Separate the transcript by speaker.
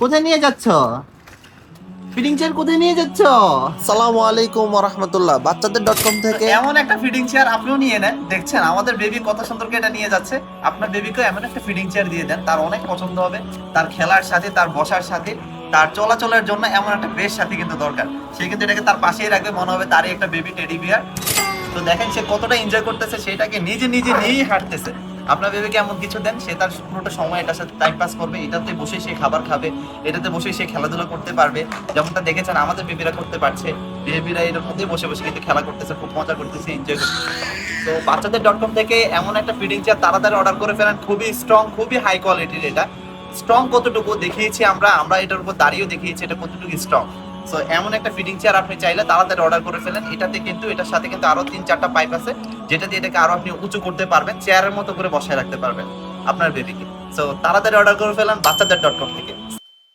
Speaker 1: কোথায় নিয়ে যাচ্ছ? ফিডিং চেয়ার কোথায় নিয়ে যাচ্ছ?
Speaker 2: আসসালামু আলাইকুম ওয়া রাহমাতুল্লাহ। বাচ্চাদের.com থেকে
Speaker 1: এমন একটা ফিডিং চেয়ার আপনিও নিয়ে নেন। দেখছেন আমাদের বেবি কত সুন্দর করে এটা নিয়ে যাচ্ছে। আপনার বেবিকে এমন একটা ফিডিং চেয়ার দিয়ে দেন, তার অনেক পছন্দ হবে। তার খেলার সাথে, তার বসার সাথে, তার চলাচলের জন্য এমন একটা বেশ সাথী কিন্তু দরকার। সে কিন্তু এটাকে তার পাশেই রাখবে, মনে হবে তারই একটা বেবি টেডি বিয়ার। তো দেখেন সে কতটা এনজয় করতেছে, সেটাকে নিজে নিজে নিয়েই হাঁটতেছে। আপনার বেবিকে এমন কিছু দেন, সে তার পুরোটা সময় এটার সাথে টাইম পাস করবে। এটাতে বসে সে খাবার খাবে, এটাতে বসে সে খেলাধুলা করতে পারবে। যেমনটা দেখেছেন আমাদের বেবিরা করতে পারছে। বেবিরা এটার মধ্যে বসে বসে কিন্তু খেলা করতেছে, খুব মজা করতেছে, এনজয় করতেছে। তো বাচ্চাদের.com থেকে এমন একটা ফিডিং চেয়ার তাড়াতাড়ি অর্ডার করে ফেলেন। খুবই স্ট্রং, খুবই হাই কোয়ালিটির। এটা স্ট্রং কতটুকু দেখিয়েছি আমরা এটার উপর দাঁড়িয়েও দেখিয়েছি এটা কতটুকু স্ট্রং। সো এমন একটা ফিডিং চেয়ার আপনি চাইলে তাড়াতাড়ি অর্ডার করে ফেলেন। এটাতে কিন্তু এটার সাথে কিন্তু আরো 3-4টা পাইপ আছে, যেটা দিয়ে এটাকে আরো আপনি উঁচু করতে পারবেন, চেয়ারের মতো করে বসায় রাখতে পারবেন আপনার বেবিকে। সো তাড়াতাড়ি অর্ডার করে ফেলেন বাচ্চাদের.com থেকে।